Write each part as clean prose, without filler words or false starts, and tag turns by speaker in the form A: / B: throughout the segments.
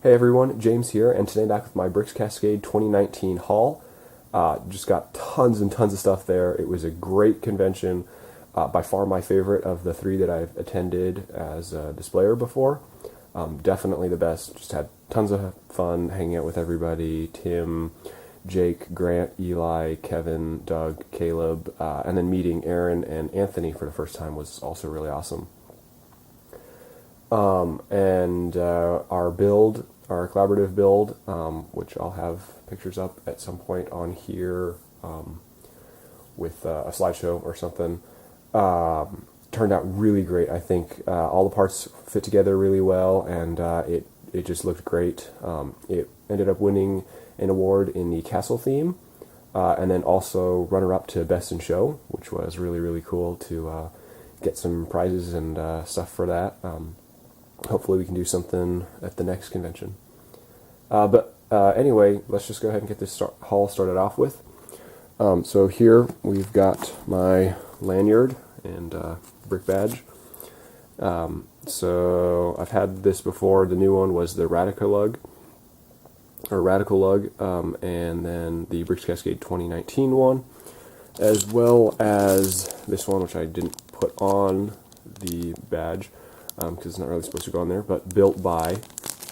A: Hey everyone, James here, and today back with my Bricks Cascade 2019 haul. Just got tons and tons of stuff there. It was a great convention, by far my favorite of the three that I've attended as a displayer before. Definitely the best. Just had tons of fun hanging out with everybody. Tim, Jake, Grant, Eli, Kevin, Doug, Caleb, and then meeting Aaron and Anthony for the first time was also really awesome. Our collaborative build, which I'll have pictures up at some point on here with a slideshow or something, turned out really great. I think all the parts fit together really well, and it just looked great. It ended up winning an award in the castle theme, and then also runner-up to Best in Show, which was really, really cool to get some prizes and stuff for that. Hopefully we can do something at the next convention. Anyway, let's just go ahead and get this haul started off with. So here we've got my lanyard and brick badge. So I've had this before. The new one was the Radical Lug, and then the Bricks Cascade 2019 one, as well as this one, which I didn't put on the badge, because it's not really supposed to go on there, but built by.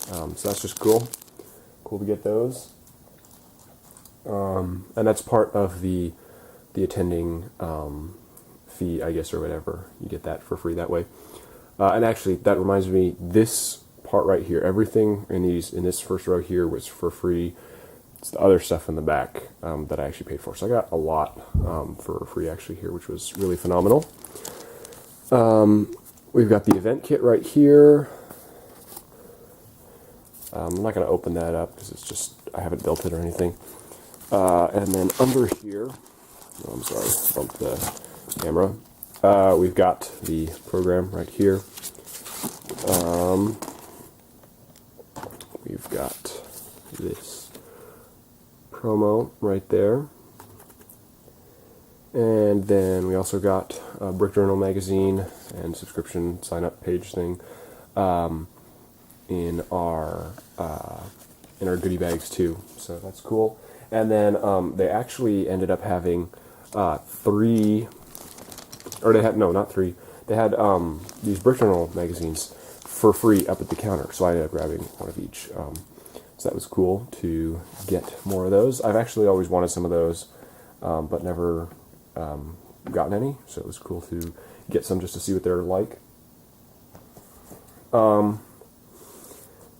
A: So that's just cool to get those. And that's part of the attending fee, I guess, or whatever. You get that for free that way. And actually, that reminds me, this part right here, everything in this first row here was for free. It's the other stuff in the back that I actually paid for. So I got a lot for free actually here, which was really phenomenal. We've got the event kit right here. I'm not going to open that up because it's just, I haven't built it or anything. And then under here, oh, I'm sorry, bumped the camera. We've got the program right here. We've got this promo right there. And then we also got a Brick Journal magazine and subscription sign-up page thing in our goodie bags too. So that's cool. And then they actually ended up having three, or they had, no, not three. They had these Brick Journal magazines for free up at the counter. So I ended up grabbing one of each. So that was cool to get more of those. I've actually always wanted some of those, but never gotten any, so it was cool to get some just to see what they're like.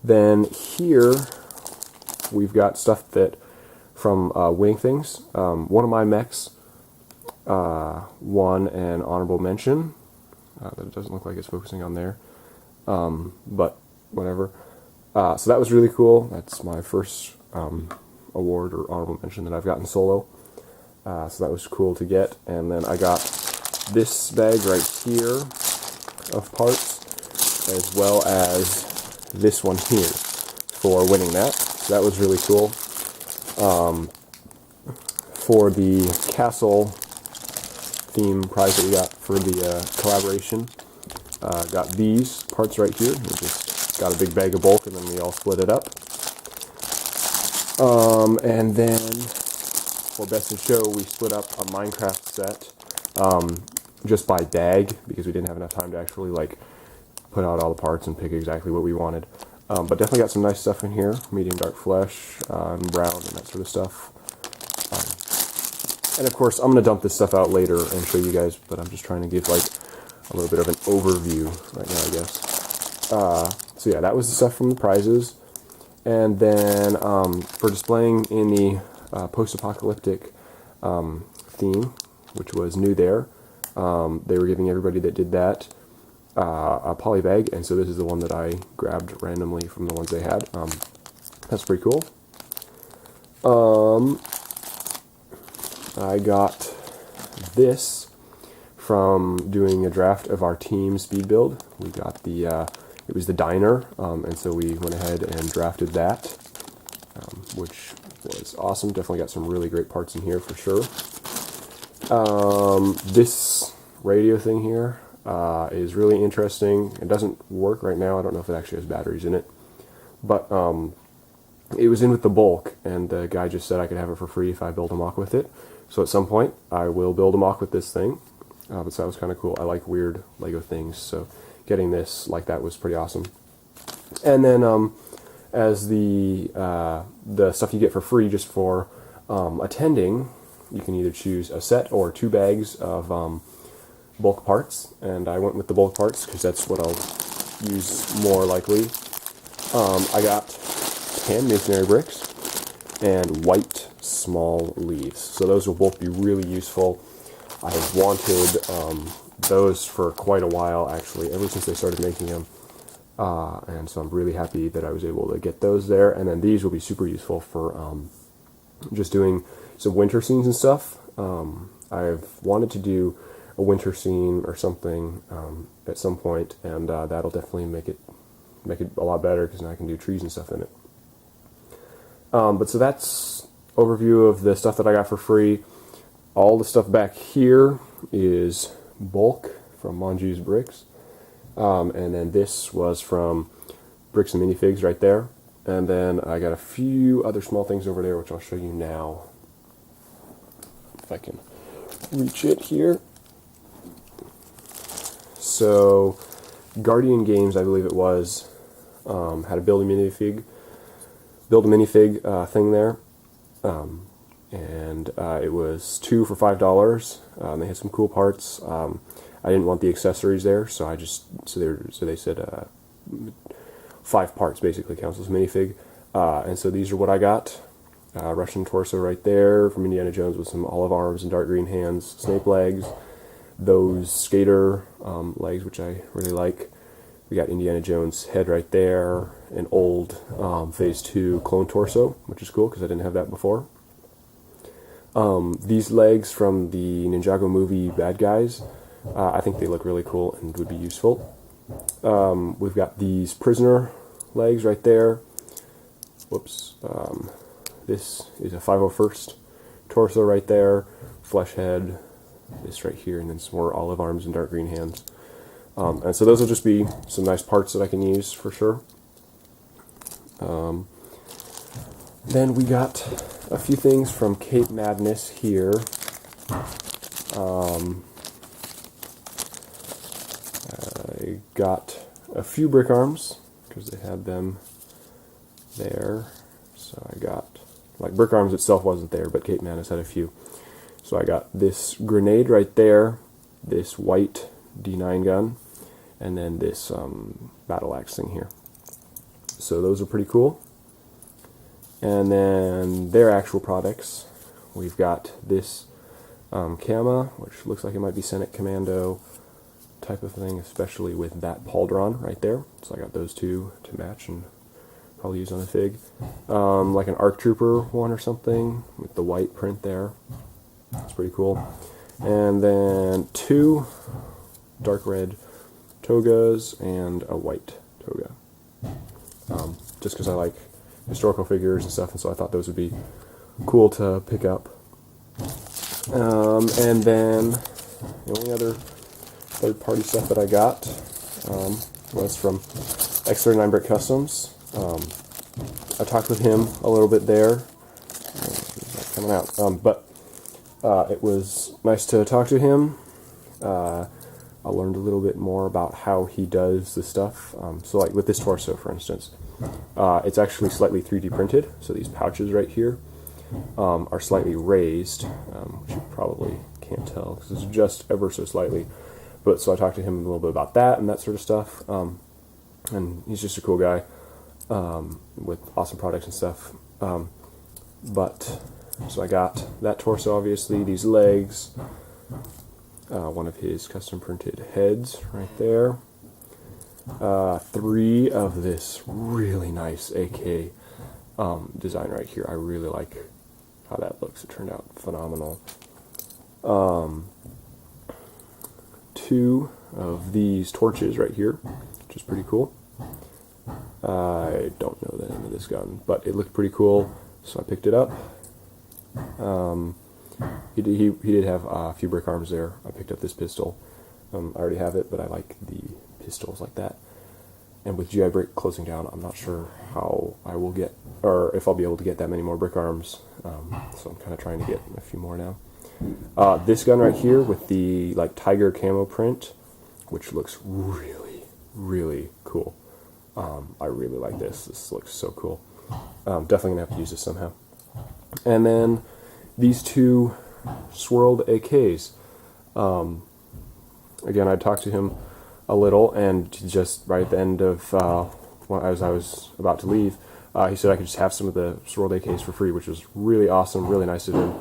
A: Then here we've got stuff that from Winning Things. One of my mechs won an honorable mention. That it doesn't look like it's focusing on there, but whatever. So that was really cool. That's my first award or honorable mention that I've gotten solo. So that was cool to get. And then I got this bag right here of parts, as well as this one here for winning that. So that was really cool. For the castle theme prize that we got for the collaboration, got these parts right here. We just got a big bag of bulk and then we all split it up. And then for Best in Show, we split up a Minecraft set just by bag because we didn't have enough time to actually like put out all the parts and pick exactly what we wanted. But definitely got some nice stuff in here, medium dark flesh and brown and that sort of stuff. And of course, I'm going to dump this stuff out later and show you guys, but I'm just trying to give like a little bit of an overview right now, I guess. So yeah, that was the stuff from the prizes. And then for displaying in the post-apocalyptic theme, which was new there, they were giving everybody that did that a poly bag, and so this is the one that I grabbed randomly from the ones they had. That's pretty cool. I got this from doing a draft of our team speed build. We got the it was the diner, and so we went ahead and drafted that, which was awesome. Definitely got some really great parts in here for sure. This radio thing here is really interesting. It doesn't work right now. I don't know if it actually has batteries in it, but it was in with the bulk, and the guy just said I could have it for free if I build a mock with it. So at some point, I will build a mock with this thing. But so that was kind of cool. I like weird Lego things, so getting this like that was pretty awesome. And then as the stuff you get for free just for attending, you can either choose a set or 2 bags of bulk parts. And I went with the bulk parts because that's what I'll use more likely. I got 10 masonry bricks and white small leaves. So those will both be really useful. I've wanted those for quite a while, actually, ever since they started making them. And so I'm really happy that I was able to get those there. And then these will be super useful for just doing some winter scenes and stuff. I've wanted to do a winter scene or something at some point, and that'll definitely make it a lot better because now I can do trees and stuff in it. But so that's overview of the stuff that I got for free. All the stuff back here is bulk from Monju's Bricks. And then this was from Bricks and Minifigs right there. And then I got a few other small things over there, which I'll show you now. If I can reach it here. So, Guardian Games, I believe it was, had a build a minifig thing there. And it was 2 for $5. They had some cool parts. I didn't want the accessories there, so they said 5 parts basically counts as a minifig. And so these are what I got. Russian torso right there from Indiana Jones with some olive arms and dark green hands, Snape legs, those skater legs, which I really like. We got Indiana Jones' head right there, an old Phase 2 clone torso, which is cool because I didn't have that before. These legs from the Ninjago movie Bad Guys, I think they look really cool and would be useful. We've got these prisoner legs right there. Whoops. This is a 501st torso right there, flesh head, this right here, and then some more olive arms and dark green hands. And so those will just be some nice parts that I can use for sure. Then we got a few things from Cape Madness here. I got a few brick arms because they had them there. So I got, like, brick arms itself wasn't there, but Cape Madness had a few. So I got this grenade right there, this white D9 gun, and then this battle axe thing here. So those are pretty cool. And then their actual products, we've got this Kama, which looks like it might be Senate Commando type of thing, especially with that pauldron right there. So I got those two to match and probably use on the fig. Like an ARC Trooper one or something with the white print there. That's pretty cool. And then 2 dark red togas and a white toga. Just because I like historical figures and stuff, and so I thought those would be cool to pick up. And then the only other third-party stuff that I got was from X39 Brick Customs. I talked with him a little bit there. Coming out, but it was nice to talk to him. I learned a little bit more about how he does the stuff. So like with this torso, for instance, it's actually slightly 3D printed. So these pouches right here are slightly raised, which you probably can't tell because it's just ever so slightly. But so I talked to him a little bit about that and that sort of stuff. And he's just a cool guy with awesome products and stuff. But so I got that torso, obviously, these legs, one of his custom printed heads right there, 3 of this really nice AK design right here. I really like how that looks. It turned out phenomenal. 2 of these torches right here, which is pretty cool. I don't know the name of this gun, but it looked pretty cool, so I picked it up. He did have a few brick arms there. I picked up this pistol. I already have it, but I like the pistols like that. and with GI Brick closing down, I'm not sure how I will get, or if I'll be able to get that many more brick arms. So I'm kind of trying to get a few more now. This gun right here with the like tiger camo print, which looks really, really cool. I really like this. This looks so cool. Definitely gonna have to use this somehow. And then these two swirled AKs. Again, I talked to him a little, and just right at the end of as I was about to leave, he said I could just have some of the swirled AKs for free, which was really awesome, really nice of him.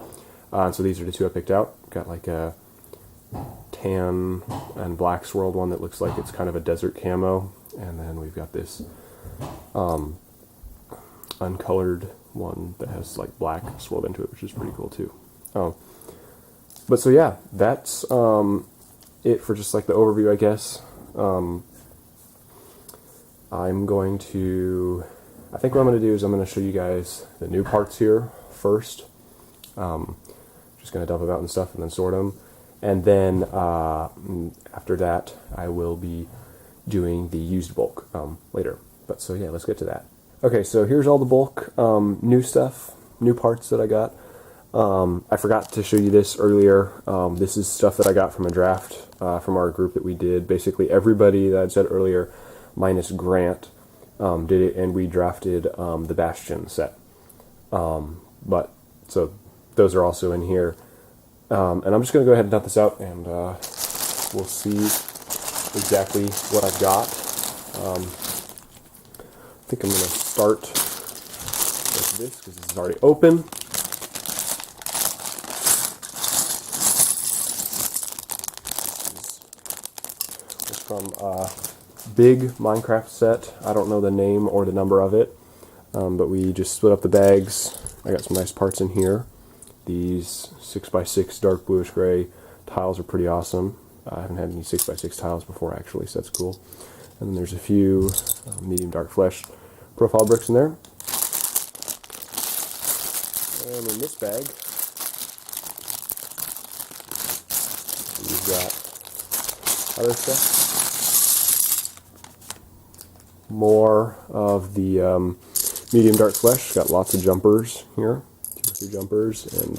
A: And so these are the two I picked out. Got like a tan and black swirled one that looks like it's kind of a desert camo, and then we've got this uncolored one that has like black swirled into it, which is pretty cool too. But so yeah, that's it for just like the overview, I guess. I think what I'm going to do is I'm going to show you guys the new parts here first. Just going to dump them out and stuff and then sort them. And then after that, I will be doing the used bulk later. But so yeah, let's get to that. Okay, so here's all the bulk, new stuff, new parts that I got. I forgot to show you this earlier. This is stuff that I got from a draft from our group that we did. Basically everybody that I said earlier, minus Grant, did it, and we drafted the Bastion set. But so those are also in here. And I'm just going to go ahead and dump this out, and we'll see exactly what I've got. I think I'm going to start with this because this is already open. This is from a big Minecraft set. I don't know the name or the number of it, but we just split up the bags. I got some nice parts in here. These 6x6 dark bluish gray tiles are pretty awesome. I haven't had any 6x6 tiles before actually, so that's cool. And then there's a few medium dark flesh profile bricks in there. And in this bag, we've got other stuff. More of the medium dark flesh. Got lots of jumpers here. 2 or 3 jumpers, and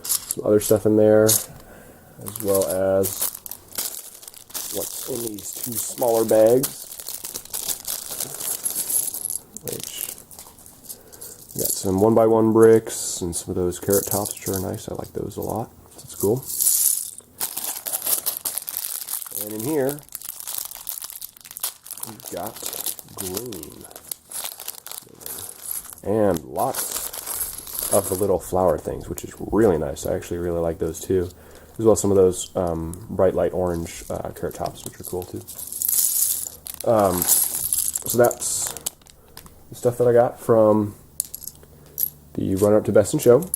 A: some other stuff in there, as well as what's in these 2 smaller bags, which we got some 1x1 bricks and some of those carrot tops, which are nice. I like those a lot. That's cool. And in here, we've got green and lots of the little flower things, which is really nice. I actually really like those too, as well as some of those bright light orange carrot tops, which are cool too. So that's the stuff that I got from the run-up to Best in Show.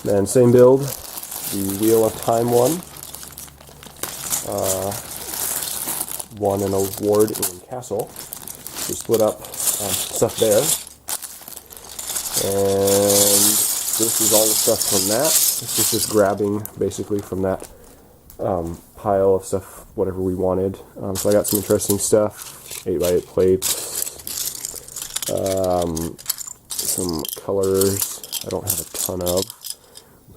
A: Then same build, the Wheel of Time one. Won an award in Castle. We split up stuff there, and this is all the stuff from that. This is just grabbing basically from that pile of stuff, whatever we wanted. So I got some interesting stuff, 8x8 plates, some colors I don't have a ton of,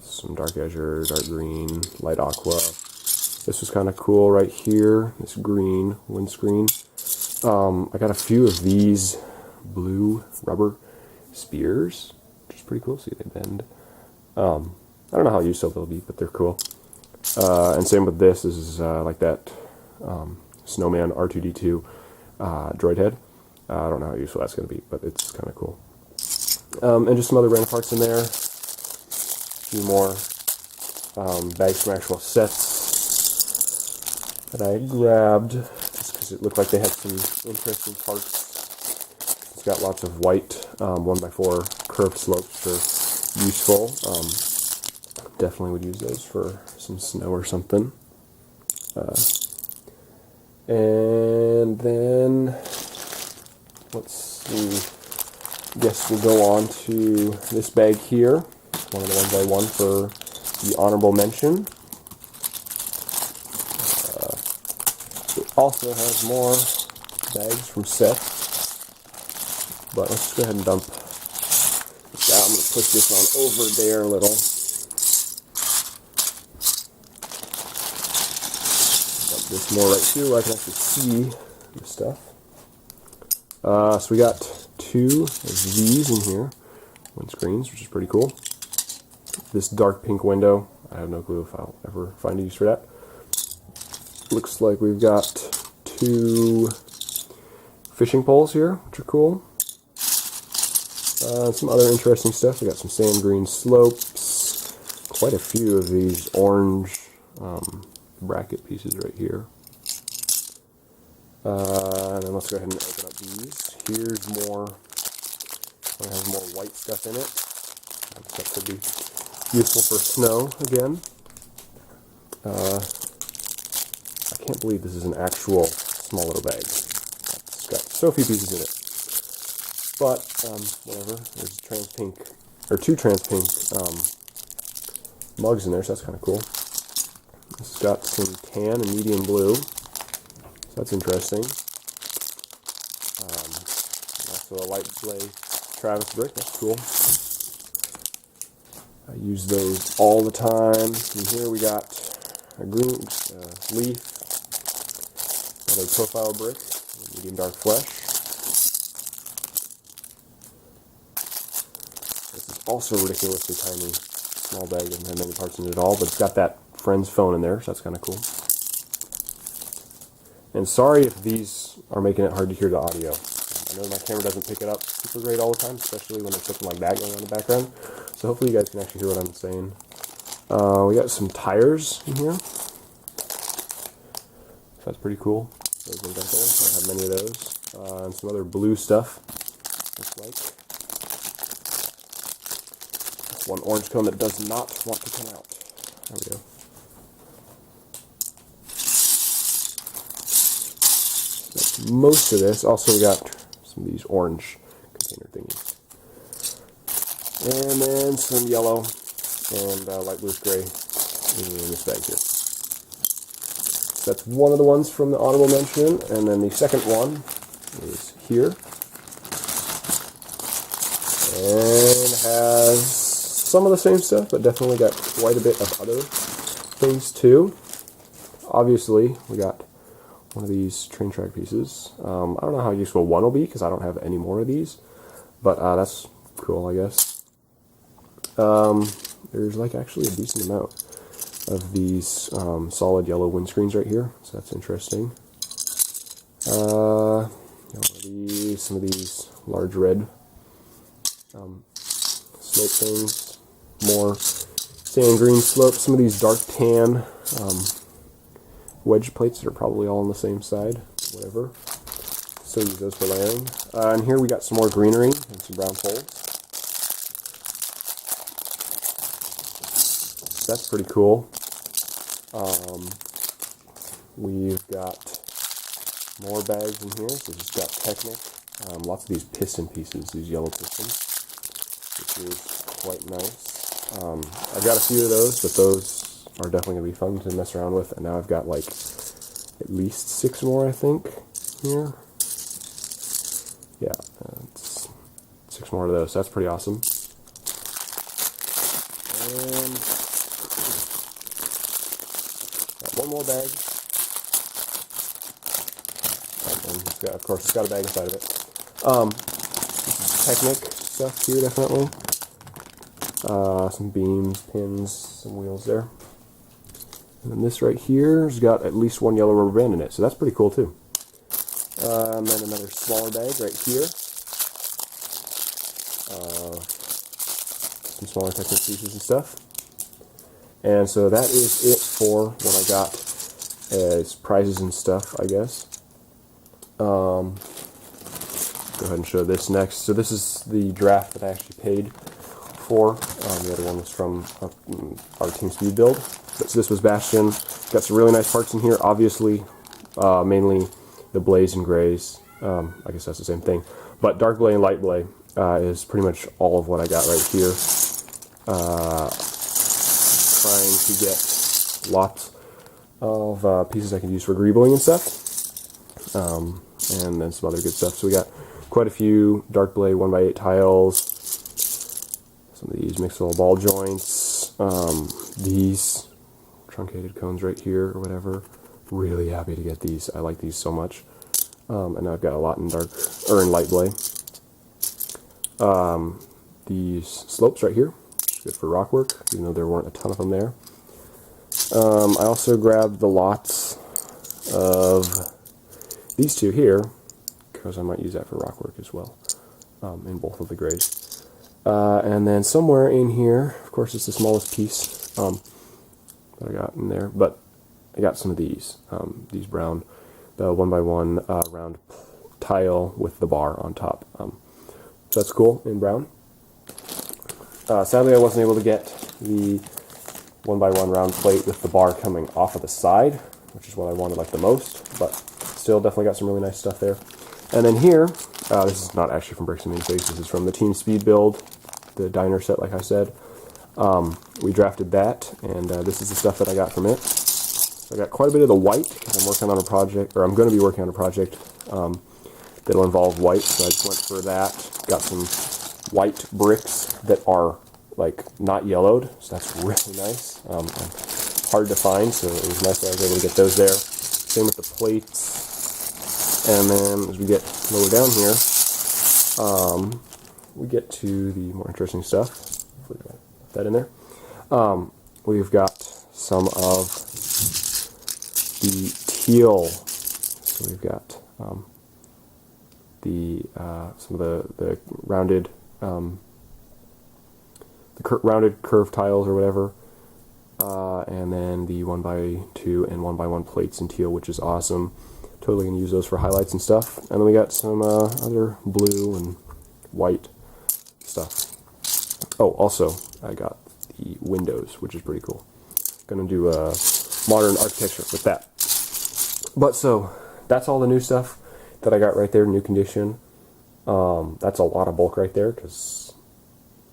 A: some dark azure, dark green, light aqua. This was kind of cool right here, this green windscreen. I got a few of these blue rubber spears, which is pretty cool. See, they bend. I don't know how useful they'll be, but they're cool. And same with this. This is like that snowman R2D2 droid head. I don't know how useful that's going to be, but it's kind of cool. And just some other random parts in there. A few more bags from actual sets that I grabbed just because it looked like they had some interesting parts. It's got lots of white 1x4 curved slopes, which are useful. Definitely would use those for some snow or something. And then, let's see, I guess we'll go on to this bag here. One of the ones I won for the honorable mention. also has more bags from Seth, but let's go ahead and dump this out. I'm going to push this on over there a little. Dump this more right here where I can actually see the stuff. So we got 2 of these in here, windscreens, which is pretty cool. This dark pink window, I have no clue if I'll ever find a use for that. Looks like we've got 2 fishing poles here, which are cool. Some other interesting stuff. We got some sand green slopes, quite a few of these orange bracket pieces right here. And then let's go ahead and open up these. Here's more. One has more white stuff in it. That could be useful for snow again. I can't believe this is an actual small little bag. It's got so few pieces in it. But whatever. There's trans pink, or 2 trans pink mugs in there, so that's kind of cool. It's got some tan and medium blue, so that's interesting. Also a light blade Travis brick, that's cool. I use those all the time. And here we got a green leaf, and a profile brick, medium dark flesh. This is also ridiculously tiny, small bag, doesn't have many parts in it at all, but it's got that friend's phone in there, so that's kind of cool. And sorry if these are making it hard to hear the audio. I know my camera doesn't pick it up super great all the time, especially when there's something like that going on in the background. So hopefully you guys can actually hear what I'm saying. We got some tires in here. So that's pretty cool. Those ones right there. I don't have many of those. And some other blue stuff. Looks like. One orange cone that does not want to come out. There we go. That's most of this. Also we got some of these orange container thingies. And then some yellow and light bluish gray in this bag here. That's one of the ones from the honorable mention, and then the second one is here. And has some of the same stuff, but definitely got quite a bit of other things too. Obviously, we got one of these train track pieces. I don't know how useful one will be, because I don't have any more of these, but that's cool, I guess. There's like actually a decent amount of these solid yellow windscreens right here, so that's interesting. Some of these large red slope things, more sand green slopes, some of these dark tan wedge plates that are probably all on the same side, whatever. So use those for layering. And here we got some more greenery and some brown poles. That's pretty cool. We've got more bags in here. So we've got Technic. Lots of these piston pieces, these yellow pistons, which is quite nice. I've got a few of those, but those are definitely going to be fun to mess around with. And now I've got like at least 6 more, I think, here. Yeah, it's 6 more of those. So that's pretty awesome. And got one more bag. And it's got, of course, it's got a bag inside of it. Technic stuff here, definitely. Some beams, pins, some wheels there. And then this right here has got at least one yellow rubber band in it, so that's pretty cool too. And then another smaller bag right here. Some smaller Technic pieces and stuff. And so that is it for what I got as prizes and stuff, I guess. Go ahead and show this next. So this is the draft that I actually paid for. The other one was from our Team Speed build. But so this was Bastion. Got some really nice parts in here. Obviously, mainly the blaze and grays. I guess that's the same thing. But dark blade and light blade is pretty much all of what I got right here. Trying to get lots of pieces I can use for greebling and stuff. and then some other good stuff. So we got quite a few dark blade 1x8 tiles, some of these mixable ball joints, these truncated cones right here or whatever. Really happy to get these. I like these so much. And I've got a lot in light blade. These slopes right here, good for rock work, even though there weren't a ton of them there. I also grabbed the lots of these two here, because I might use that for rock work as well, in both of the grays. And then somewhere in here, of course it's the smallest piece that I got in there, but I got some of these brown, the 1x1 round tile with the bar on top. So that's cool in brown. Sadly I wasn't able to get the 1x1 round plate with the bar coming off of the side, which is what I wanted like the most, but still definitely got some really nice stuff there. And then here, this is not actually from Bricks and Minifigs, this is from the Team Speed build, the diner set like I said. We drafted that, and this is the stuff that I got from it. So I got quite a bit of the white, because I'm working on a project, or I'm going to be working on a project that'll involve white, so I just went for that. Got some white bricks that are like not yellowed, so that's really nice. Hard to find, so it was nice that I was able to get those there. Same with the plates. And then as we get lower down here, we get to the more interesting stuff. Put that in there. We've got some of the teal. So we've got some of the rounded rounded curved tiles or whatever, and then the 1x2 and 1x1 plates in teal, which is awesome. Totally gonna use those for highlights and stuff. And then we got some other blue and white stuff. Oh, also I got the windows, which is pretty cool. Gonna do modern architecture with that. But so that's all the new stuff that I got right there, new condition. That's a lot of bulk right there, because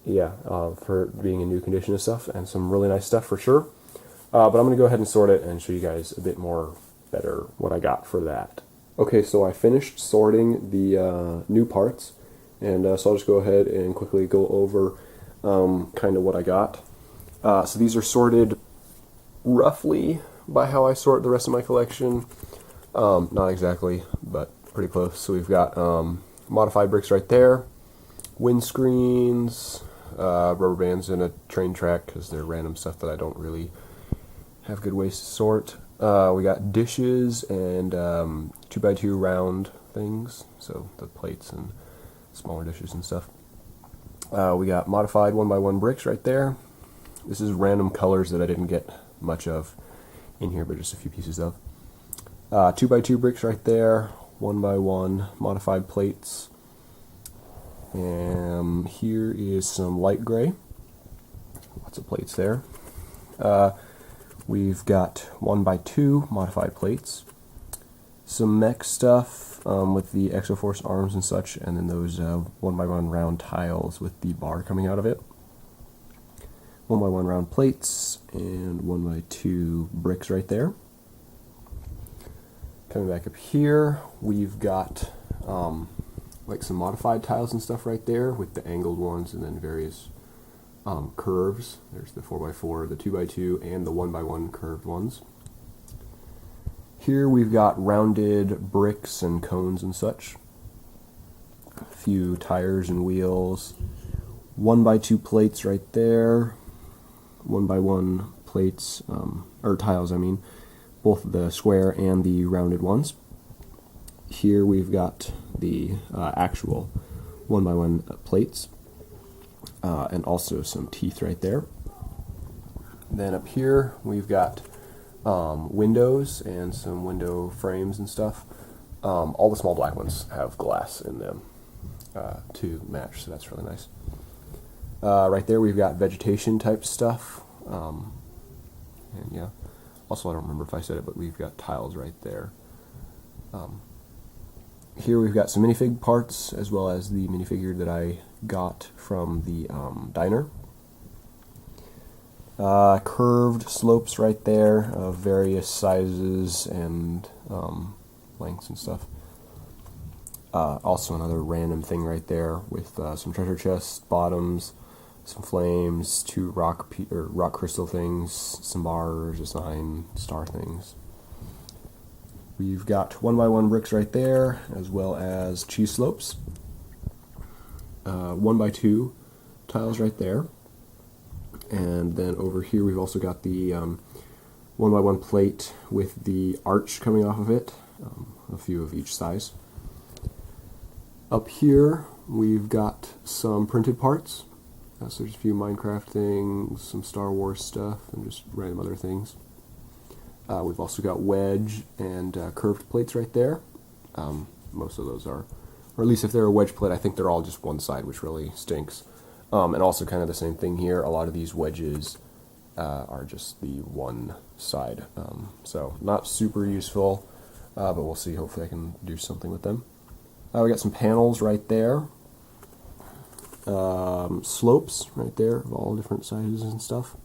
A: yeah, for being in new condition and stuff, and some really nice stuff for sure. But I'm going to go ahead and sort it and show you guys a bit more better what I got for that. Okay, so I finished sorting the new parts, and so I'll just go ahead and quickly go over kind of what I got. So these are sorted roughly by how I sort the rest of my collection. Not exactly, but pretty close. So we've got modified bricks right there, windscreens, rubber bands, and a train track, because they're random stuff that I don't really have good ways to sort. We got dishes and 2x2 round things, so the plates and smaller dishes and stuff. We got modified 1x1 bricks right there. This is random colors that I didn't get much of in here, but just a few pieces of. 2x2 bricks right there, 1x1 modified plates. And here is some light gray. Lots of plates there. We've got 1x2 modified plates. Some mech stuff with the Exoforce arms and such, and then those 1x1 round tiles with the bar coming out of it. 1x1 round plates and 1x2 bricks right there. Coming back up here, we've got like some modified tiles and stuff right there with the angled ones and then various curves. There's the 4x4, the 2x2, and the 1x1 curved ones. Here we've got rounded bricks and cones and such. A few tires and wheels. 1x2 plates right there. 1x1 plates, or tiles I mean, both the square and the rounded ones. Here we've got the actual 1x1 plates, and also some teeth right there. Then up here we've got windows and some window frames and stuff. All the small black ones have glass in them to match, so that's really nice. Right there we've got vegetation type stuff, and yeah, also I don't remember if I said it, but we've got tiles right there. Here we've got some minifig parts, as well as the minifigure that I got from the diner. Curved slopes right there of various sizes and lengths and stuff. Also another random thing right there with some treasure chests, bottoms, some flames, 2 rock crystal things, some bars, a sign, star things. We've got 1x1 bricks right there, as well as cheese slopes. 1x2 tiles right there. And then over here we've also got the 1x1 plate with the arch coming off of it, a few of each size. Up here we've got some printed parts. So there's a few Minecraft things, some Star Wars stuff, and just random other things. We've also got wedge and curved plates right there. Most of those are, or at least if they're a wedge plate, I think they're all just one side, which really stinks. And also kind of the same thing here. A lot of these wedges are just the one side. So not super useful, but we'll see. Hopefully I can do something with them. We got some panels right there. Slopes right there of all different sizes and stuff.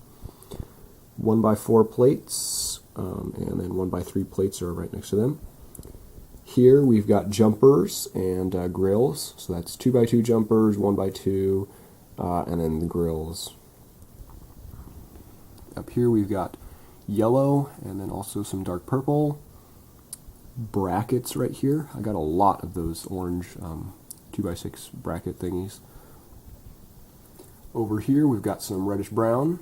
A: 1x4 plates, and then 1x3 plates are right next to them. Here we've got jumpers and grills, so that's 2x2 jumpers, 1x2, and then the grills. Up here we've got yellow and then also some dark purple. Brackets right here. I got a lot of those orange 2x6 bracket thingies. Over here we've got some reddish brown,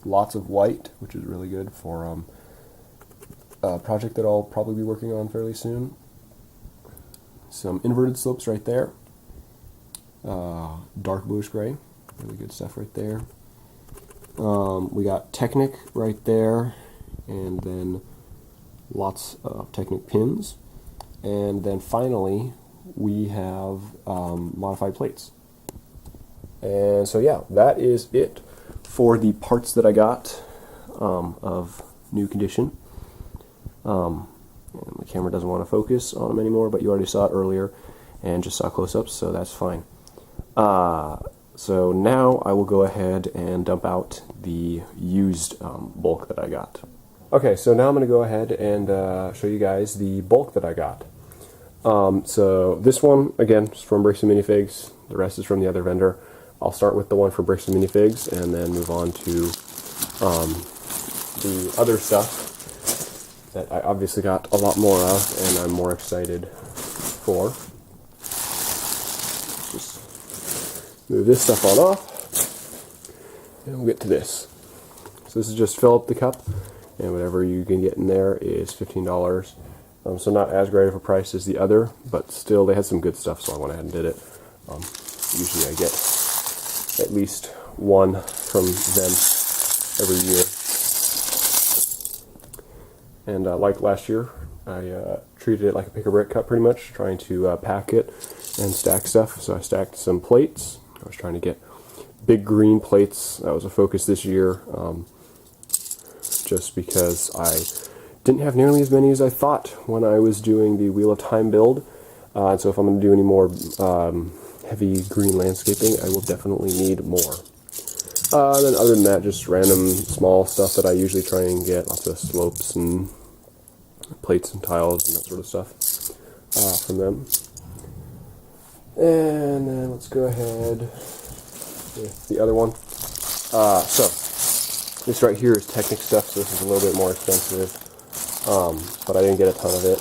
A: lots of white, which is really good for a project that I'll probably be working on fairly soon. Some inverted slopes right there, dark bluish gray, really good stuff right there. We got Technic right there, and then lots of Technic pins, and then finally we have modified plates. And so yeah, that is it for the parts that I got of new condition. And the camera doesn't want to focus on them anymore, but you already saw it earlier and just saw close-ups, so that's fine. So now I will go ahead and dump out the used bulk that I got. Okay, so now I'm going to go ahead and show you guys the bulk that I got. So this one, again, is from Bricks and Minifigs. The rest is from the other vendor. I'll start with the one for Bricks and Minifigs and then move on to the other stuff that I obviously got a lot more of and I'm more excited for. Just move this stuff on off and we'll get to this. So this is just fill up the cup, and whatever you can get in there is $15. So not as great of a price as the other, but still they had some good stuff, so I went ahead and did it. Usually I get at least one from them every year. And like last year, I treated it like a pick-a-brick cup pretty much, trying to pack it and stack stuff. So I stacked some plates. I was trying to get big green plates. That was a focus this year, just because I didn't have nearly as many as I thought when I was doing the Wheel of Time build. And so if I'm going to do any more heavy green landscaping, I will definitely need more. Then other than that, just random small stuff that I usually try and get, lots of slopes and plates and tiles and that sort of stuff from them. And then let's go ahead with the other one. So this right here is Technic stuff, so this is a little bit more expensive, but I didn't get a ton of it.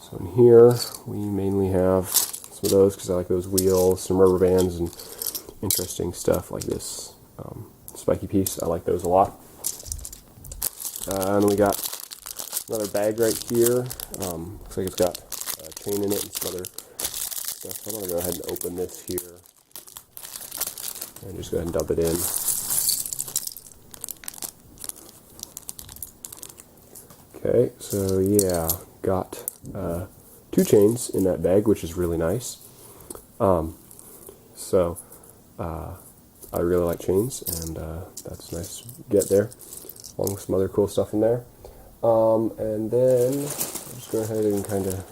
A: So in here we mainly have some of those because I like those wheels, some rubber bands, and interesting stuff like this spiky piece. I like those a lot. And then we got another bag right here. Looks like it's got a chain in it and some other stuff. I'm going to go ahead and open this here and just go ahead and dump it in. Okay, so yeah, got 2 chains in that bag, which is really nice. I really like chains, and that's nice to get there, along with some other cool stuff in there. And then I'll just go ahead and kind of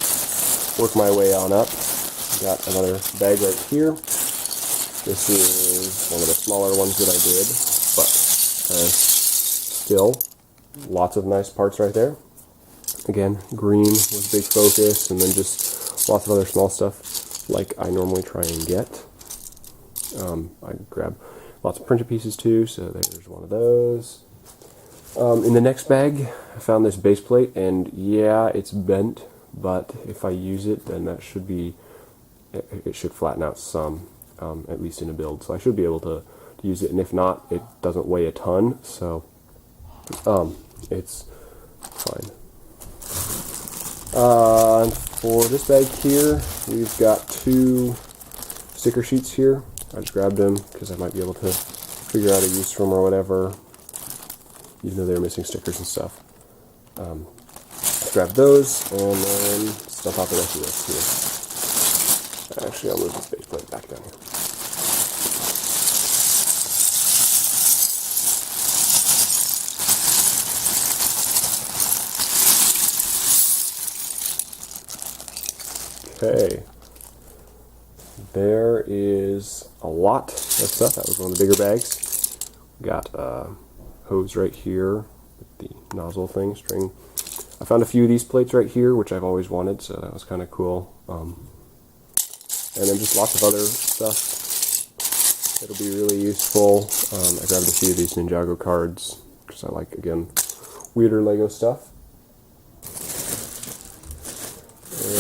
A: work my way on up. Got another bag right here. This is one of the smaller ones that I did, but still, lots of nice parts right there. Again, green was a big focus, and then just lots of other small stuff like I normally try and get. I grab lots of printed pieces too, so there's one of those. In the next bag, I found this base plate, and yeah, it's bent, but if I use it, then that should be, it should flatten out some, at least in a build, so I should be able to use it, and if not, it doesn't weigh a ton, so it's fine. For this bag here, we've got 2 sticker sheets here. I just grabbed them because I might be able to figure out a use for them or whatever, even though they're missing stickers and stuff. Grab those, and then stuff out the rest of this here. Actually, I'll move this base plate back down here. Okay, there is a lot of stuff. That was one of the bigger bags. Got a hose right here with the nozzle thing, string. I found a few of these plates right here, which I've always wanted, so that was kind of cool. And then just lots of other stuff that'll be really useful. I grabbed a few of these Ninjago cards because I like, again, weirder Lego stuff.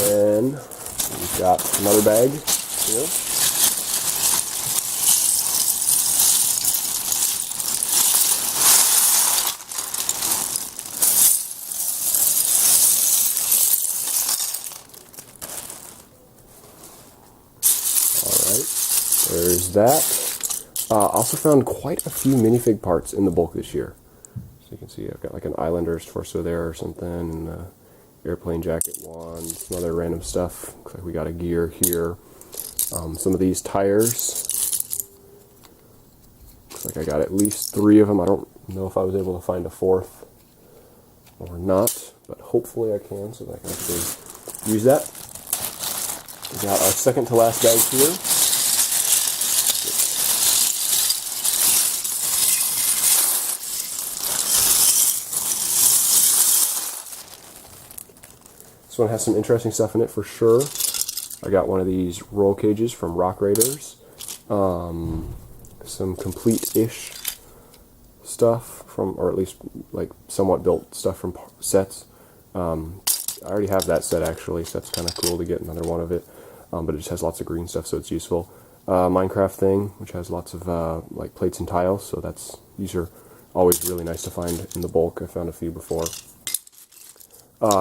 A: And we've got another bag here. Alright, there's that. Also found quite a few minifig parts in the bulk this year. So you can see I've got like an Islanders torso there or something, and airplane jacket one, some other random stuff. Looks like we got a gear here. Some of these tires. Looks like I got at least 3 of them. I don't know if I was able to find a 4th or not, but hopefully I can, so that I can actually use that. We got our second to last bag here. This one has some interesting stuff in it for sure. I got one of these roll cages from Rock Raiders. Some complete-ish stuff from, or at least like somewhat built stuff from sets. I already have that set actually, so that's kind of cool to get another one of it. But it just has lots of green stuff, so it's useful. Minecraft thing, which has lots of like plates and tiles, so these are always really nice to find in the bulk. I found a few before.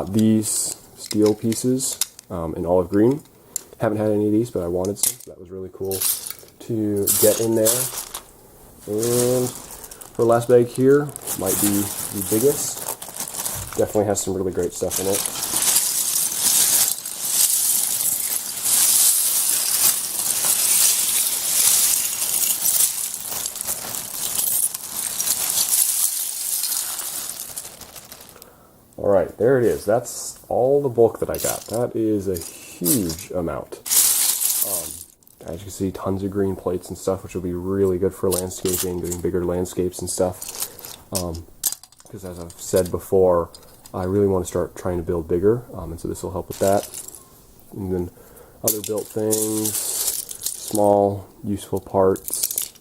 A: These steel pieces in olive green. Haven't had any of these, but I wanted some, so that was really cool to get in there. And for the last bag here, might be the biggest. Definitely has some really great stuff in it. Alright, there it is. That's all the bulk that I got. That is a huge amount. As you can see, tons of green plates and stuff, which will be really good for landscaping, doing bigger landscapes and stuff. Because as I've said before, I really want to start trying to build bigger, and so this will help with that. And then other built things, small, useful parts,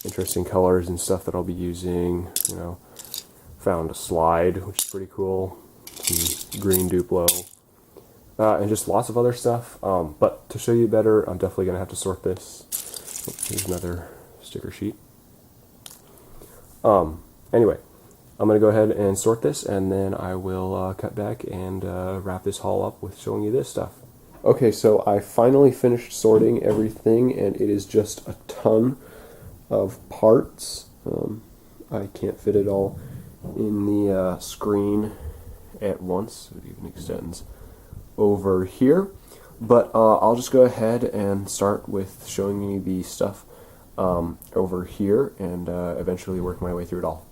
A: interesting colors and stuff that I'll be using, you know. Found a slide, which is pretty cool. Some green Duplo. And just lots of other stuff. But to show you better, I'm definitely going to have to sort this. Here's another sticker sheet. Anyway, I'm going to go ahead and sort this, and then I will cut back and wrap this haul up with showing you this stuff. Okay, so I finally finished sorting everything, and it is just a ton of parts. I can't fit it all in the screen at once. It even extends over here, but I'll just go ahead and start with showing you the stuff over here, and eventually work my way through it all.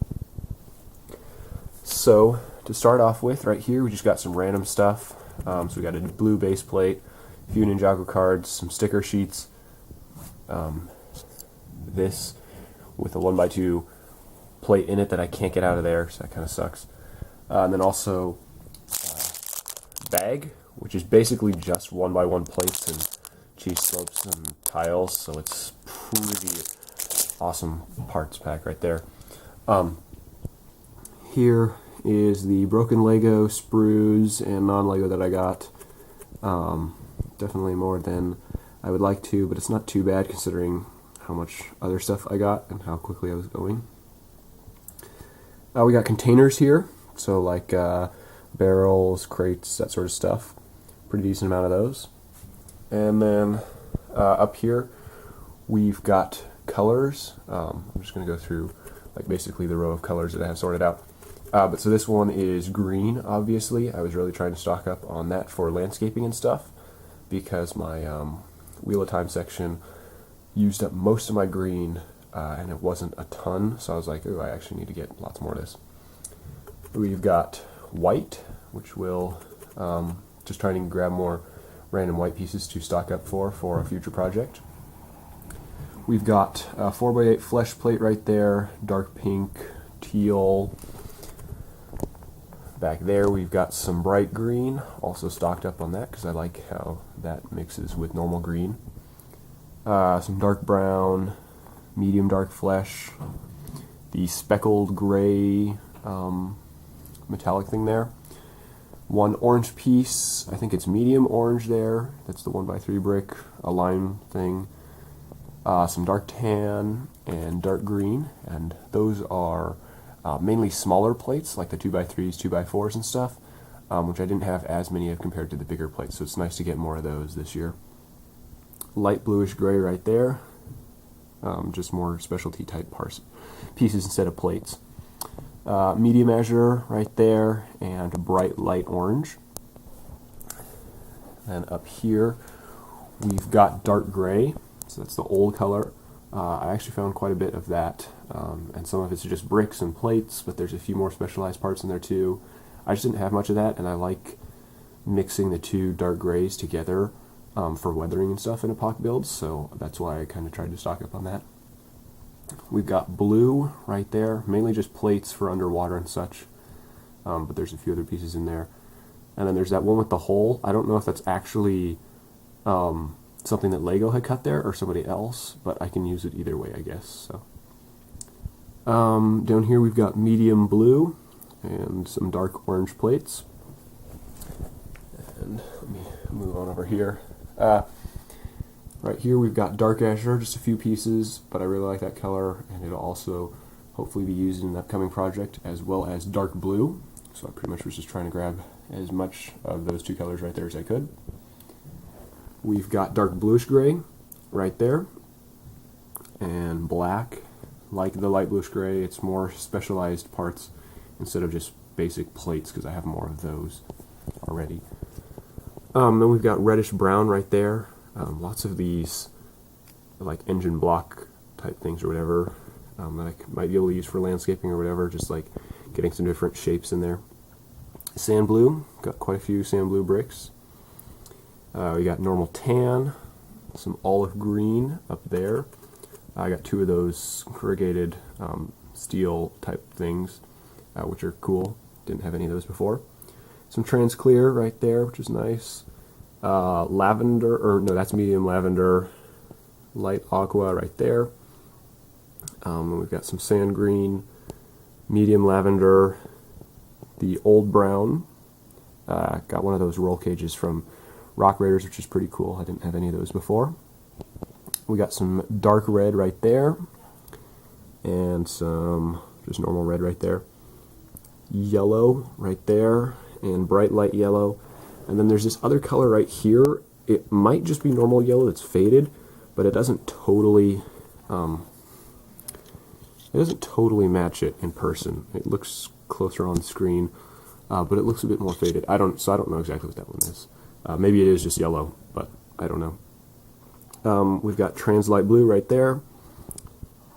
A: So to start off with, right here we just got some random stuff. So we got a blue base plate, a few Ninjago cards, some sticker sheets, this with a 1x2 plate in it that I can't get out of there, so that kind of sucks. And then also bag, which is basically just 1x1 plates and cheese slopes and tiles, so it's pretty awesome parts pack right there. Here is the broken Lego, sprues, and non-Lego that I got. Definitely more than I would like to, but it's not too bad considering how much other stuff I got and how quickly I was going. We got containers here, so like barrels, crates, that sort of stuff. Pretty decent amount of those. And then up here we've got colors. I'm just going to go through like basically the row of colors that I have sorted out. But so this one is green, obviously. I was really trying to stock up on that for landscaping and stuff because my Wheel of Time section used up most of my green and it wasn't a ton, so I was like, oh, I actually need to get lots more of this. We've got white, which will just trying to grab more random white pieces to stock up for a future project. We've got a 4x8 flesh plate right there, dark pink, teal. Back there we've got some bright green, also stocked up on that because I like how that mixes with normal green. Some dark brown, medium dark flesh, the speckled gray metallic thing there. One orange piece, I think it's medium orange there, that's the 1x3 brick, a lime thing. Some dark tan and dark green, and those are mainly smaller plates like the 2x3s, 2x4s and stuff, which I didn't have as many of compared to the bigger plates, so it's nice to get more of those this year. Light bluish gray right there, just more specialty type pieces instead of plates. Medium azure right there, and bright light orange. And up here we've got dark gray, so that's the old color. I actually found quite a bit of that, and some of it's just bricks and plates, but there's a few more specialized parts in there too. I just didn't have much of that, and I like mixing the two dark grays together for weathering and stuff in epoch builds, so that's why I kind of tried to stock up on that. We've got blue right there, mainly just plates for underwater and such, but there's a few other pieces in there. And then there's that one with the hole. I don't know if that's actually something that Lego had cut there or somebody else, but I can use it either way, I guess. So down here we've got medium blue and some dark orange plates. And let me move on over here. Right here we've got dark azure, just a few pieces, but I really like that color, and it'll also hopefully be used in an upcoming project, as well as dark blue. So I pretty much was just trying to grab as much of those two colors right there as I could. We've got dark bluish gray right there, and black. Like the light bluish gray, it's more specialized parts instead of just basic plates because I have more of those already. Then we've got reddish brown right there. Lots of these like engine block type things or whatever that I might be able to use for landscaping or whatever, just like getting some different shapes in there. Sand blue, got quite a few sand blue bricks. We got normal tan, some olive green up there. I got two of those corrugated steel type things, which are cool. Didn't have any of those before. Some trans clear right there, which is nice. Lavender, or no, that's medium lavender. Light aqua right there. We've got some sand green, medium lavender, the old brown. Got one of those roll cages from Rock Raiders, which is pretty cool. I didn't have any of those before. We got some dark red right there, and some just normal red right there. Yellow right there, and bright light yellow. And then there's this other color right here. It might just be normal yellow that's faded, but it doesn't totally match it in person. It looks closer on screen, but it looks a bit more faded. I don't know exactly what that one is. Maybe it is just yellow, but I don't know. We've got trans light blue right there,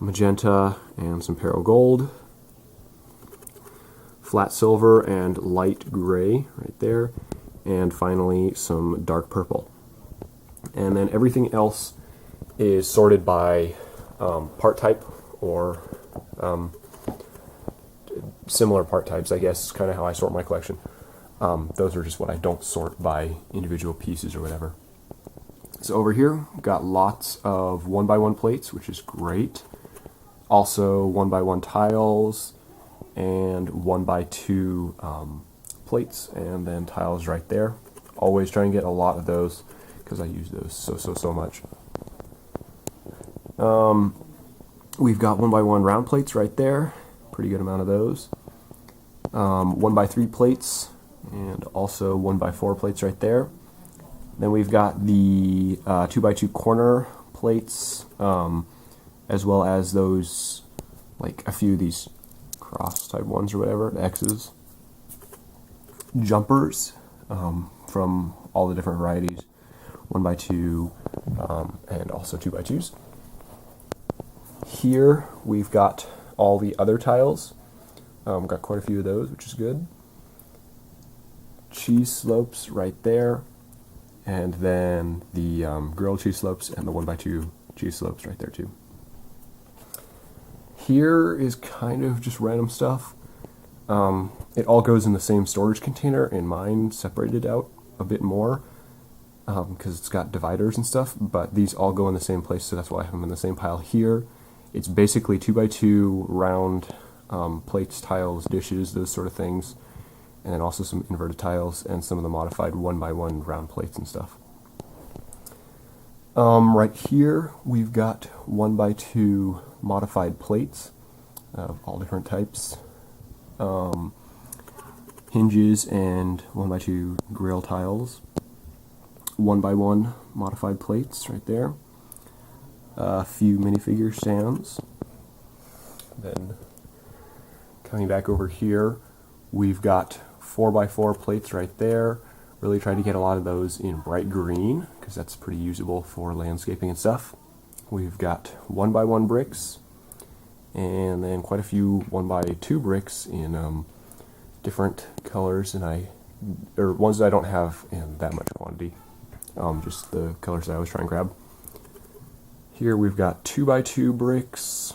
A: magenta, and some pearl gold, flat silver and light gray right there, and finally some dark purple. And then everything else is sorted by part type or similar part types, I guess, is kind of how I sort my collection. Those are just what I don't sort by individual pieces or whatever. So over here, got lots of 1x1 plates, which is great. Also 1x1 tiles and 1x2 plates, and then tiles right there. Always try and get a lot of those because I use those so much. We've got 1x1 round plates right there. Pretty good amount of those. 1x3 plates and also 1x4 plates right there. Then we've got the 2x2 corner plates, as well as those, like a few of these cross type ones or whatever, the X's. Jumpers from all the different varieties, 1x2 and also 2x2s. Here we've got all the other tiles. Got quite a few of those, which is good. Cheese slopes right there, and then the grilled cheese slopes and the 1x2 cheese slopes right there too. Here is kind of just random stuff. It all goes in the same storage container, and mine separated out a bit more because it's got dividers and stuff, but these all go in the same place, so that's why I have them in the same pile here. It's basically 2x2 round plates, tiles, dishes, those sort of things, and then also some inverted tiles and some of the modified 1x1 round plates and stuff. Right here we've got 1x2 modified plates of all different types, hinges and 1x2 grill tiles, 1x1 modified plates right there, a few minifigure stands. Then coming back over here, we've got 4x4 plates right there. Really tried to get a lot of those in bright green because that's pretty usable for landscaping and stuff. We've got 1x1 bricks, and then quite a few 1x2 bricks in different colors, or ones that I don't have in that much quantity. Just the colors that I was trying to grab. Here we've got 2x2 bricks,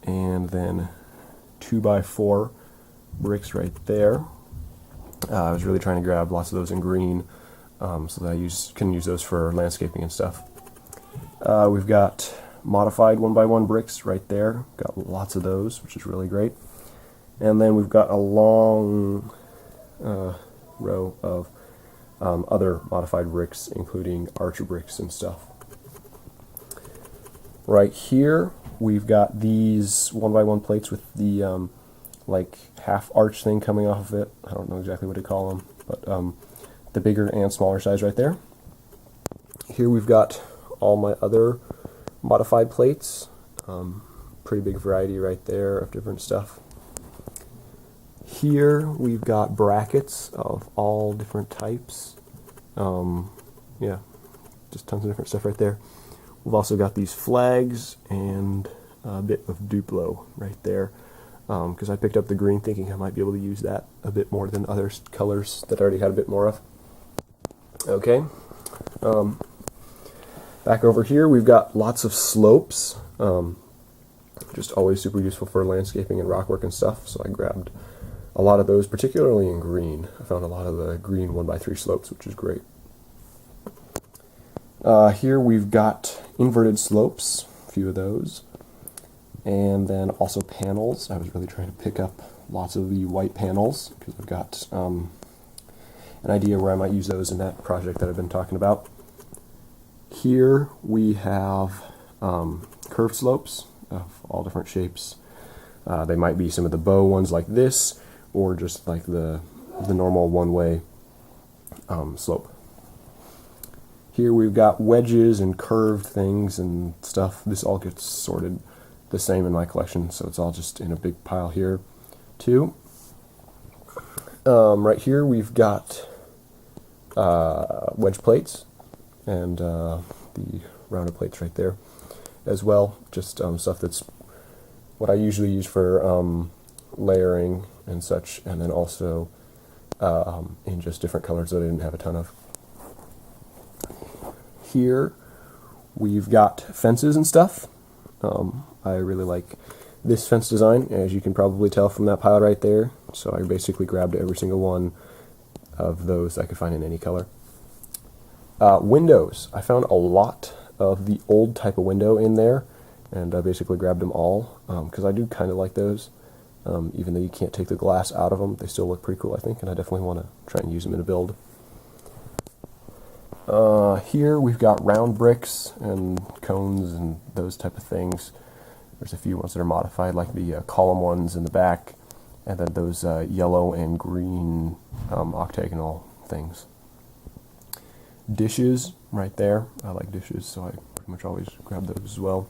A: and then 2x4 bricks right there. I was really trying to grab lots of those in green, so that I can use those for landscaping and stuff. We've got modified 1x1 bricks right there. Got lots of those, which is really great. And then we've got a long row of other modified bricks, including archer bricks and stuff. Right here, we've got these 1x1 plates with the like half arch thing coming off of it. I don't know exactly what to call them, but the bigger and smaller size right there. Here we've got all my other modified plates. Pretty big variety right there of different stuff. Here we've got brackets of all different types. Yeah, just tons of different stuff right there. We've also got these flags and a bit of Duplo right there, because I picked up the green thinking I might be able to use that a bit more than other colors that I already had a bit more of. Okay, back over here we've got lots of slopes, just always super useful for landscaping and rock work and stuff, so I grabbed a lot of those, particularly in green. I found a lot of the green 1x3 slopes, which is great. Here we've got inverted slopes, a few of those, and then also panels. I was really trying to pick up lots of the white panels because I've got an idea where I might use those in that project that I've been talking about. Here we have curved slopes of all different shapes. They might be some of the bow ones like this, or just like the normal one-way slope. Here we've got wedges and curved things and stuff. This all gets sorted the same in my collection, so it's all just in a big pile here too. Right here we've got wedge plates and the rounded plates right there as well. Just stuff that's what I usually use for layering and such, and then also in just different colors that I didn't have a ton of. Here we've got fences and stuff. I really like this fence design, as you can probably tell from that pile right there. So I basically grabbed every single one of those I could find in any color. Windows. I found a lot of the old type of window in there, and I basically grabbed them all because I do kind of like those. Even though you can't take the glass out of them, they still look pretty cool, I think, and I definitely want to try and use them in a build. Here we've got round bricks and cones and those type of things. There's a few ones that are modified, like the column ones in the back, and then those yellow and green octagonal things. Dishes right there. I like dishes, so I pretty much always grab those as well.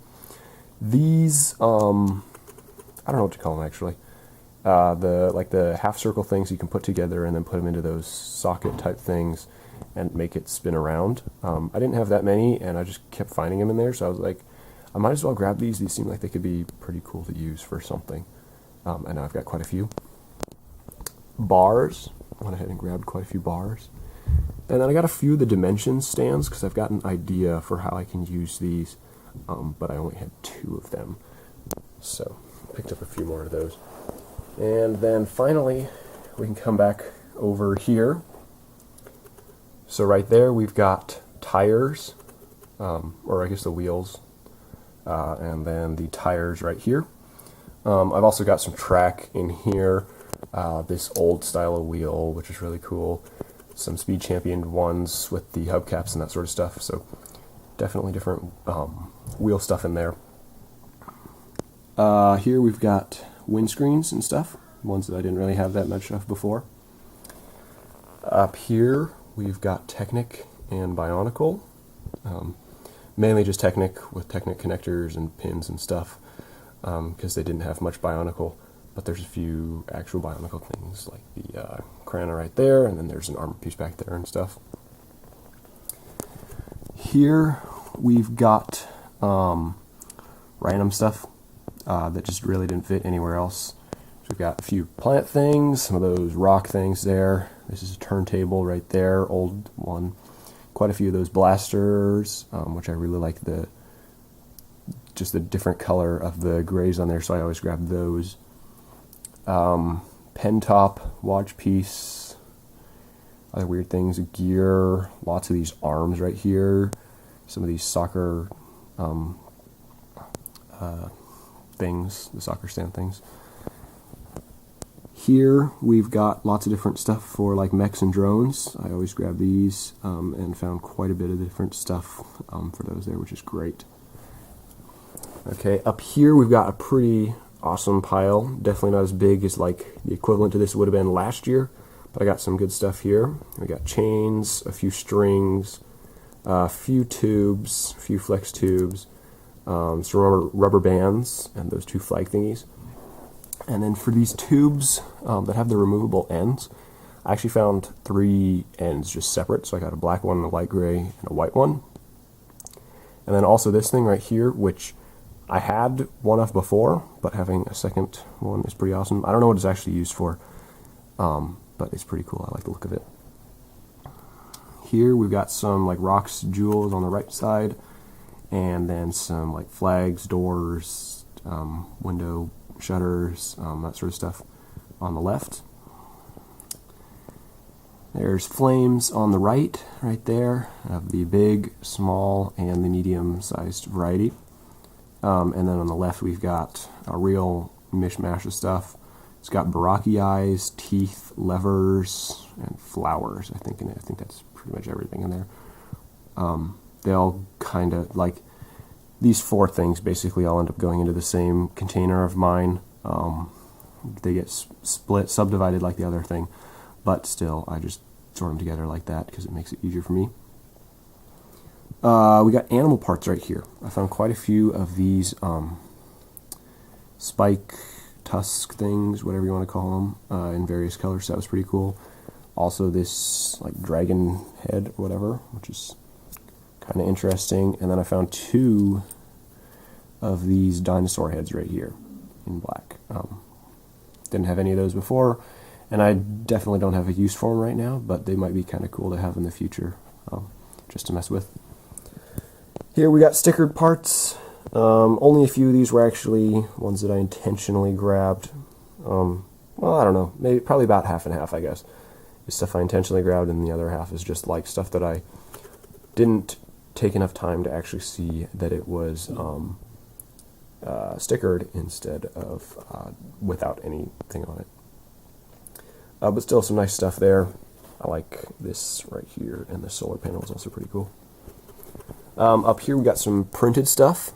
A: These, I don't know what to call them actually. The half circle things you can put together and then put them into those socket type things and make it spin around. I didn't have that many, and I just kept finding them in there, so I was like, I might as well grab these. These seem like they could be pretty cool to use for something. And now I've got quite a few. Bars. I went ahead and grabbed quite a few bars. And then I got a few of the dimension stands because I've got an idea for how I can use these, but I only had 2 of them. So picked up a few more of those. And then finally, we can come back over here. So right there we've got tires, or I guess the wheels, and then the tires right here. I've also got some track in here, this old style of wheel, which is really cool. Some Speed Champion ones with the hubcaps and that sort of stuff, so definitely different wheel stuff in there. Here we've got windscreens and stuff, ones that I didn't really have that much of before. Up here we've got Technic and Bionicle, mainly just Technic with Technic connectors and pins and stuff, because they didn't have much Bionicle, but there's a few actual Bionicle things like the Krana right there, and then there's an armor piece back there and stuff. Here we've got random stuff that just really didn't fit anywhere else. So we've got a few plant things, some of those rock things there. This is a turntable right there, old one. Quite a few of those blasters, which I really like just the different color of the grays on there, so I always grab those. Pen top, watch piece, other weird things, gear, lots of these arms right here, some of these soccer things, the soccer stand things. Here we've got lots of different stuff for like mechs and drones. I always grab these and found quite a bit of different stuff for those there, which is great. Okay, up here we've got a pretty awesome pile. Definitely not as big as like the equivalent to this would have been last year, but I got some good stuff here. We got chains, a few strings, a few tubes, a few flex tubes, some rubber bands, and those 2 flag thingies. And then for these tubes that have the removable ends, I actually found 3 ends just separate. So I got a black one, a light gray, and a white one. And then also this thing right here, which I had one of before, but having a second one is pretty awesome. I don't know what it's actually used for, but it's pretty cool. I like the look of it. Here we've got some like rocks, jewels on the right side, and then some like flags, doors, window shutters, that sort of stuff on the left. There's flames on the right there, of the big, small, and the medium-sized variety. And then on the left we've got a real mishmash of stuff. It's got Baraki eyes, teeth, levers, and flowers, I think, in it. I think that's pretty much everything in there. They all kind of, like, these 4 things basically all end up going into the same container of mine. They get split, subdivided like the other thing, but still, I just sort them together like that because it makes it easier for me. We got animal parts right here. I found quite a few of these spike, tusk things, whatever you want to call them, in various colors, so that was pretty cool. Also this like dragon head or whatever, which is kind of interesting. And then I found 2 of these dinosaur heads right here in black. Didn't have any of those before, and I definitely don't have a use for them right now, but they might be kind of cool to have in the future, just to mess with. Here we got stickered parts. Only a few of these were actually ones that I intentionally grabbed. Well, I don't know, maybe probably about half and half, I guess. Is stuff I intentionally grabbed, and the other half is just like stuff that I didn't take enough time to actually see that it was stickered instead of without anything on it. But still some nice stuff there. I like this right here, and the solar panel is also pretty cool. Up here we got some printed stuff.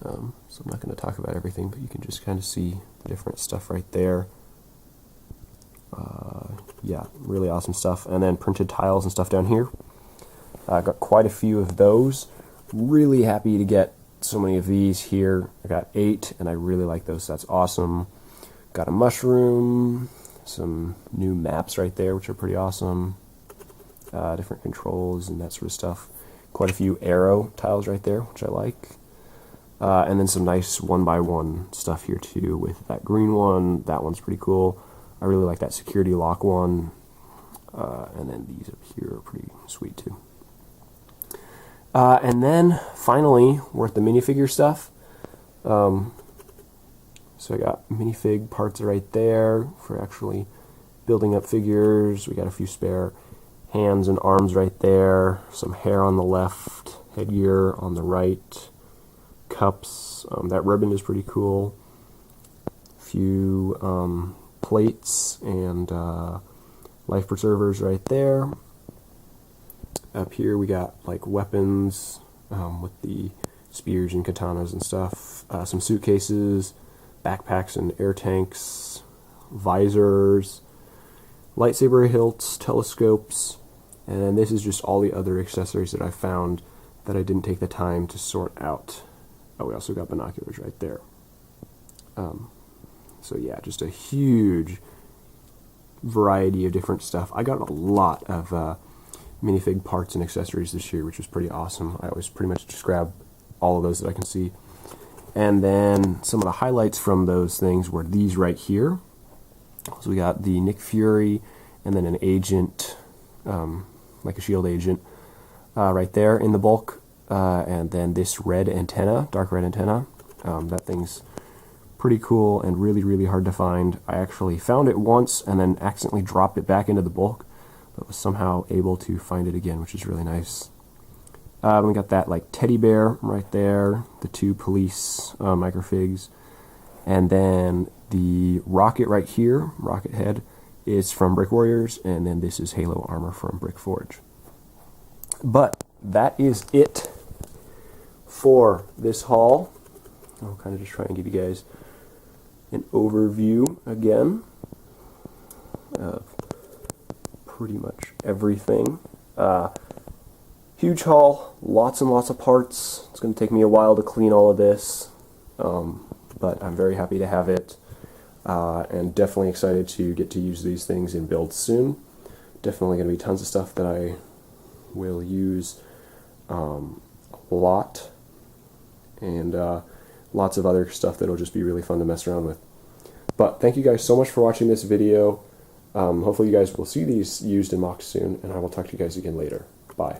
A: So I'm not going to talk about everything, but you can just kind of see the different stuff right there. Yeah, really awesome stuff. And then printed tiles and stuff down here. I got quite a few of those. Really happy to get so many of these here. I got 8, and I really like those. That's awesome. Got a mushroom, some new maps right there, which are pretty awesome. Different controls and that sort of stuff. Quite a few arrow tiles right there, which I like. And then some nice 1x1 stuff here too, with that green one. That one's pretty cool. I really like that security lock one. And then these up here are pretty sweet too. And then finally, we're at the minifigure stuff. So I got minifig parts right there for actually building up figures. We got a few spare hands and arms right there. Some hair on the left, headgear on the right, cups. That ribbon is pretty cool. A few plates and life preservers right there. Up here we got like weapons with the spears and katanas and stuff. Some suitcases, backpacks and air tanks, visors, lightsaber hilts, telescopes, and then this is just all the other accessories that I found that I didn't take the time to sort out. Oh, we also got binoculars right there. So yeah, just a huge variety of different stuff. I got a lot of minifig parts and accessories this year, which was pretty awesome. I always pretty much just grab all of those that I can see. And then some of the highlights from those things were these right here. So we got the Nick Fury, and then an agent, like a shield agent, right there in the bulk. And then this red antenna, dark red antenna. That thing's pretty cool and really, really hard to find. I actually found it once and then accidentally dropped it back into the bulk, but was somehow able to find it again, which is really nice. We got that like teddy bear right there, the 2 police microfigs, and then the rocket right here, rocket head, is from Brick Warriors, and then this is Halo armor from Brick Forge. But that is it for this haul. I'll kind of just try and give you guys an overview again of pretty much everything. Huge haul, lots and lots of parts. It's going to take me a while to clean all of this, but I'm very happy to have it, and definitely excited to get to use these things in builds soon. Definitely going to be tons of stuff that I will use a lot, and lots of other stuff that will just be really fun to mess around with. But thank you guys so much for watching this video. Hopefully you guys will see these used and mocked soon, and I will talk to you guys again later. Bye.